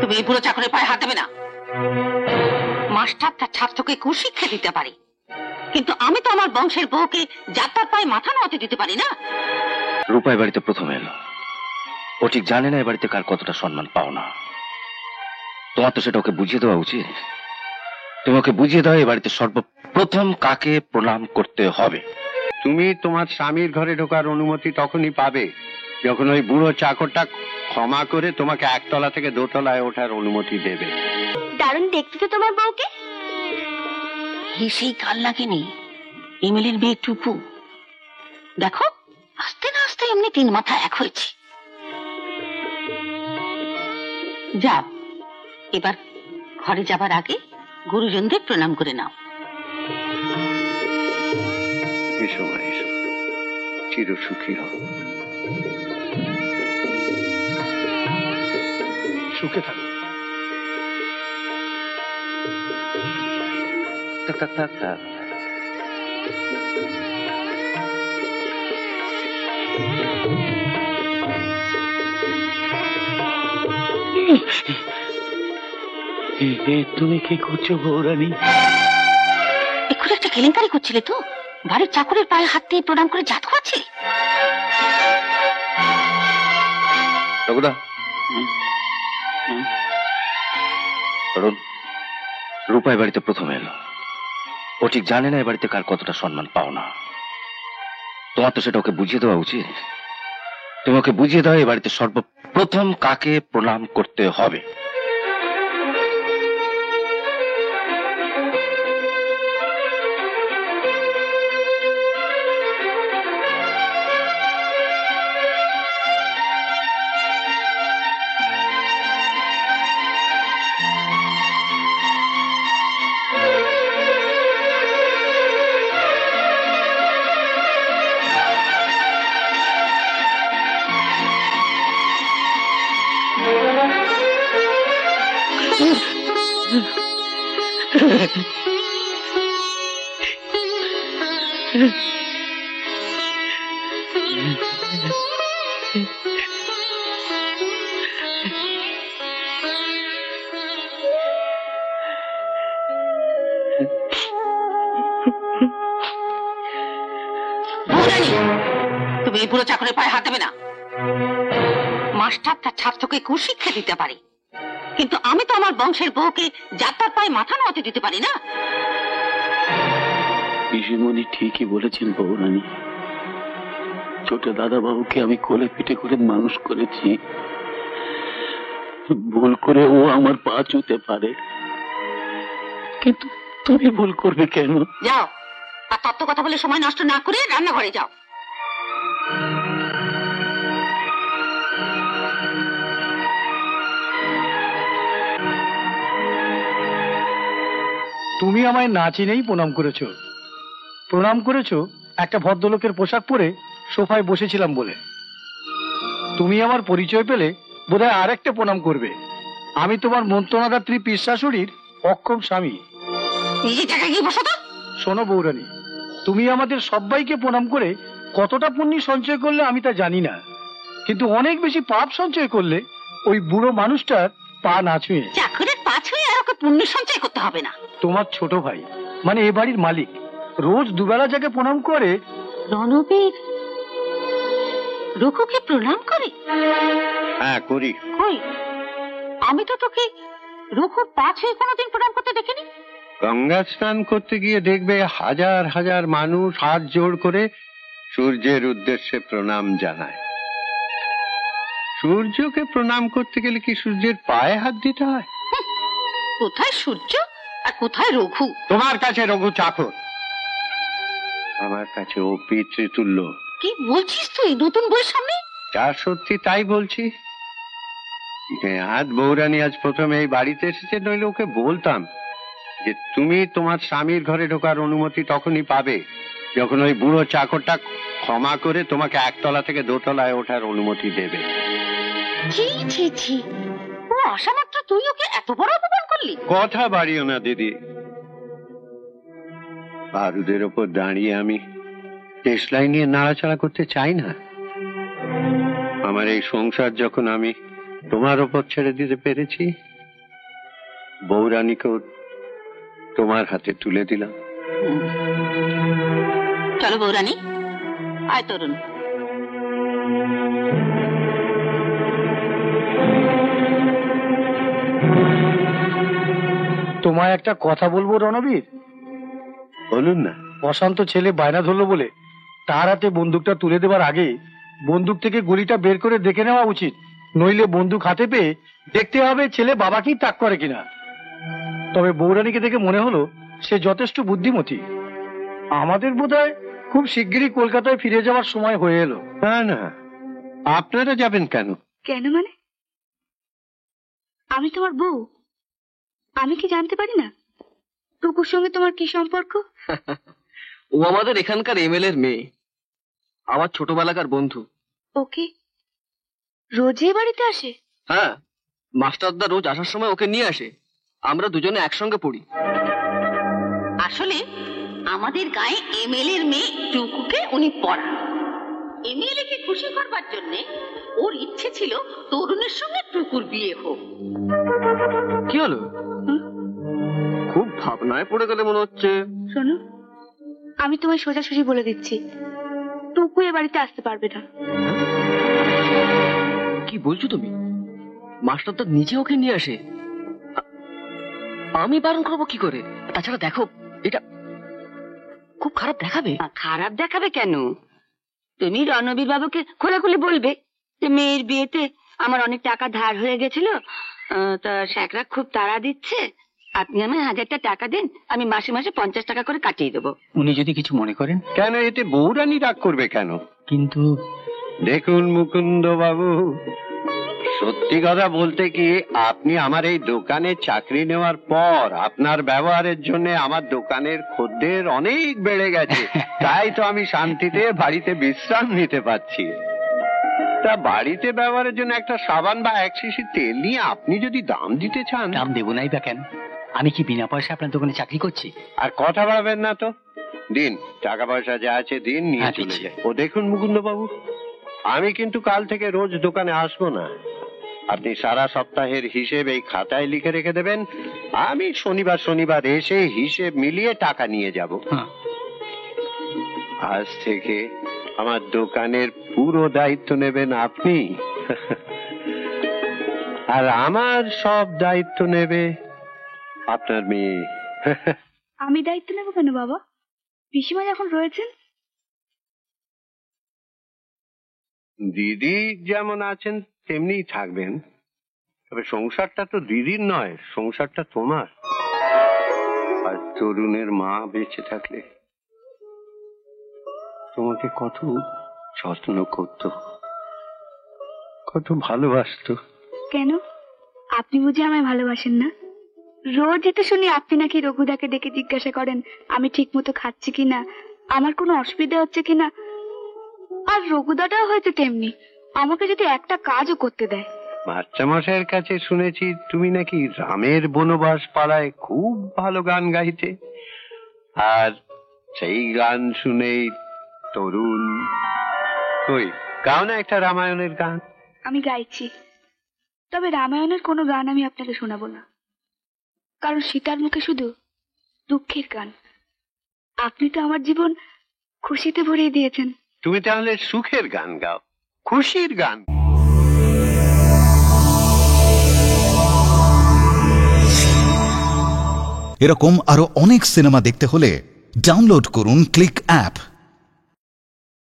তুমি এই বুড়ো চাকরের পায়ে হাত দেবে না। মাস্টার তার ছাত্রকে কুশিক্ষা দিতে পারে, কিন্তু আমি তো আমার বংশের বউকে যাত্রার পায়ে মাথা নোয়াতে দিতে পারি না। রূপাই বাড়িতে প্রথম এলো, ও ঠিক জানে না এ বাড়িতে কার কতটা সম্মান পাও না। তোমার তো সেটা ওকে বুঝিয়ে দেওয়া উচিত। তুমি ওকে বুঝিয়ে দাও এ বাড়িতে সর্বপ্রথম কাকে প্রণাম করতে হবে। তুমি তোমার স্বামীর ঘরে ঢোকার অনুমতি তখনই পাবে যখন ওই বুড়ো চাকরটা ক্ষমা করে তোমাকে একতলা থেকে দোতলায় ওঠার অনুমতি দেবে। দারুণ দেখতে তো তোমার বউকে। সেই কাল লাগেনি এমএলএর মেয়ে টুকু, দেখো আস্তে না আস্তে এমনি তিন মাথা এক হয়েছে। যাও, এবার ঘরে যাবার আগে গুরুজনদের প্রণাম করে নাও। এসো মা, এসো, চির সুখী হও। সুখে থাকো। তুমি কি করছো বৌরানী? এক্ষুনি একটা কেলেঙ্কারি করছিলে তো, বাড়ির চাকরের পায়ে হাত দিয়ে প্রণাম করে জাত খাওয়াচ্ছিলে। রঘুদা, রূপাই বাড়িতে প্রথম এলো, ও ঠিক জানে না এ বাড়িতে কার কতটা সম্মান পাও না। তোমার তো সেটা ওকে বুঝিয়ে দেওয়া উচিত। তুমি ওকে বুঝিয়ে দাও এ বাড়িতে সর্বপ্রথম কাকে প্রণাম করতে হবে। তুমি এই বুড়ো চাকরের পায়ে হাত দেবে না। মাস্টার তার ছাত্রকে কুশিক্ষা দিতে পারে, কিন্তু আমি তো আমার বংশের বউকে যাত্রার পায়ে মাথা নোয়াতে দিতে পারি না। পিসিমণি ঠিকই বলেছেন বৌরানী। ছোট দাদা বাবুকে আমি কোলে পিঠে করে মানুষ করেছি, ভুল করে ও আমার পা চুতে পারে, কিন্তু তুমি ভুল করবে কেন? যাও, আর তত্ত্ব কথা বলে সময় নষ্ট না করে রান্নাঘরে যাও। তুমি আমায় না চিনেই প্রণাম করেছো। প্রণাম করেছো একটা ভদ্রলোকের পোশাক পরে সোফায় বসেছিলাম বলে। তুমি আমার পরিচয় পেলে বোধহয় আর একটা প্রণাম করবে। আমি তোমার মন্ত্রণাদাত্রী পীর শাশুড়ির অক্ষম স্বামী। নিজে জায়গায় গিয়ে বসো তো। শোনো বৌরানী, তুমি আমাদের সবাইকে প্রণাম করে কতটা পুণ্য সঞ্চয় করলে আমি তা জানি না, কিন্তু অনেক বেশি পাপ সঞ্চয় করলে ওই বুড়ো মানুষটার পা না ছুঁয়ে। চাকরের পা ছুঁয়ে আর ওকে পুণ্য সঞ্চয় করতে হবে না। তোমার ছোট ভাই মানে এ বাড়ির মালিক রোজ দুবেলা যাকে প্রণাম করে। রণবীর রঘুকে প্রণাম করে? হ্যাঁ, করি। কই, আমি তো তোকে রঘুর পা ছুঁয়ে কোনোদিন প্রণাম করতে দেখিনি। গঙ্গা স্নান করতে গিয়ে দেখবে হাজার হাজার মানুষ হাত জোড় করে সূর্যের উদ্দেশ্যে প্রণাম জানায়। সূর্যকে প্রণাম করতে গেলে কি সূর্যের পায়ে হাত দিতে হয়? কোথায় সূর্য আর কোথায় রঘু? তোমার কাছে রঘু চাকর, আমার কাছে ও পিতৃতুল্য। কি বলছিস তুই নতুন বইয়ের সামনে? যা সত্যি তাই বলছি। আজ বৌরানী আজ প্রথমে এই বাড়িতে এসেছে, নইলে ওকে বলতাম যে তুমি তোমার স্বামীর ঘরে ঢোকার অনুমতি তখনই পাবে যখন ওই বুড়ো চাকরটা ক্ষমা করে তোমাকে একতলা থেকে দোতলায় ওঠার অনুমতি দেবে। ছি ছি ছি, ও আশা মাত্র তুই ওকে এত বড় অপমান করলি? কথা বাড়িও না দিদি। বারুদের ওপর দাঁড়িয়ে আমি দেশলাই নিয়ে নাড়াচাড়া করতে চাই না। আমার এই সংসার যখন আমি তোমার ওপর ছেড়ে দিতে পেরেছি, বৌরানীকেও তোমার হাতে তুলে দিলাম। চলো বৌরানী, আয় তরুণ। তোমায় একটা কথা বলবো রণবীর। বলুন না। অশান্ত ছেলে বায়না ধরলো বলে তার হাতে বন্দুকটা তুলে দেবার আগে বন্দুক থেকে গুলিটা বের করে দেখে নেওয়া উচিত, নইলে বন্দুক হাতে পেয়ে দেখতে হবে ছেলে বাবাকেই তাক করে কিনা। তবে বৌরানীকে দেখে মনে হলো সে যথেষ্ট বুদ্ধিমতী। আমাদের বোধহয় খুব শিগগিরই কলকাতায় ফিরে যাওয়ার সময় হয়ে এলো। না না, আপনারা যাবেন কেন? কেন মানে? আমি তোমার বউ, আমি কি জানতে পারি না টুকুর সঙ্গে তোমার কি সম্পর্ক? ও আমাদের এখানকার এমএলএ এর মেয়ে, আমার ছোটবেলাকার বন্ধু। ওকে রোজই বাড়িতে আসে? হ্যাঁ, মাস্টারদা রোজ আসার সময় ওকে নিয়ে আসে, আমরা দুজনে একসঙ্গে পড়ি। আসলে আমাদের গায়ে এমএলএ এর মেয়ে টুকুকে উনি পড়ান। এমএলএ কে খুশি করবার জন্য ওর ইচ্ছে ছিল তরুণের সঙ্গে টুকুর বিয়ে হোক। কি হলো? খুব ভাবনায় পড়ে গেলে মনে হচ্ছে। শোনো, আমি তোমায় সোজাসুজি বলে দিচ্ছি, টুকু এ বাড়িতে আসতে পারবে না। কি বলছো তুমি? মাস্টারদা নিজে ওকে নিয়ে আসে, আমি বারণ করবো কি করে? তাছাড়া দেখো, এটা খুব খারাপ দেখাবে। খারাপ দেখাবে কেন? তুমি রণবীর বাবুকে খোলাখুলি বলবে যে মেয়ের বিয়েতে আমার অনেক টাকা ধার হয়ে গেছিল, তা স্যাকরা খুব তাড়া দিচ্ছে, আপনি আমায় 1000 টাকা দিন, আমি মাসে মাসে 50 টাকা করে কাটিয়ে দেবো। উনি যদি কিছু মনে করেন? কেন, এতে বৌরানী রাগ করবে কেন? কিন্তু দেখুন মুকুন্দ বাবু, সত্যি কথা বলতে কি, আপনি আমার এই দোকানে চাকরি নেওয়ার পর আপনার ব্যবহারের জন্য আমার দোকানের খদ্দের অনেক বেড়ে গেছে। তাই তো আমি শান্তিতে বাড়িতে বিশ্রাম নিতে পারছি। তা বাড়িতে ব্যবহারের জন্য একটা সাবান বা 1 শিশি তেল নিয়ে আপনি যদি দাম দিতে চান। দাম দেবো নাই বা কেন? আমি কি বিনা পয়সা আপনার দোকানে চাকরি করছি? আর কথা ভাবেন না তো, দিন, টাকা পয়সা যা আছে দিন, নিয়ে চলে যায়। ও দেখুন মুকুন্দ বাবু, আমি কিন্তু কাল থেকে রোজ দোকানে আসবো না। আপনি সারা সপ্তাহের হিসেব এই খাতায় লিখে রেখে দেবেন, আমি শনিবার শনিবার এসে হিসেব মিলিয়ে টাকা নিয়ে যাব। আজ থেকে আমার দোকানের পুরো দায়িত্ব নেবেন আপনি, আর আমার সব দায়িত্ব নেবে আপনার মেয়ে। আমি দায়িত্ব নেবো কেন বাবা? পিসিমা যখন রয়েছেন। দিদি যেমন আছেন তেমনিই থাকবেন, তবে সংসারটা তো দিদির নয়, সংসারটা তোমার। আর তরুণের মা বেঁচে থাকলে তোমাকে কত যত্ন করত, কত ভালোবাসতো। কেন, আপনি বুঝি আমায় ভালোবাসেন না? রোজ তো শুনি আপনি নাকি রঘুদাকে ডেকে জিজ্ঞাসা করেন আমি ঠিক মতো খাচ্ছি কিনা, আমার কোনো অসুবিধা হচ্ছে কিনা। আর রঘুদাটাও হয়েছে তেমনি, আমাকে যদি একটা কাজও করতে দেয়। মাস্টারমশাইয়ের কাছে শুনেছি তুমি নাকি রামের বনবাস পাড়ায় খুব ভালো গান গাইতে, আর সেই গান শুনেই তরুণ। কই গাও না একটা রামায়ণের গান? আমি গাইছি, তবে রামায়ণের কোনো গান আমি আপনাকে শোনাবো না, কারণ সীতার মুখে শুধু দুঃখের গান। আপনি তো আমার জীবন খুশিতে ভরিয়ে দিয়েছেন। তুমি তাহলে সুখের গান গাও, খুশির গান। এরকম আরো অনেক সিনেমা দেখতে হলে ডাউনলোড করুন ক্লিক অ্যাপ।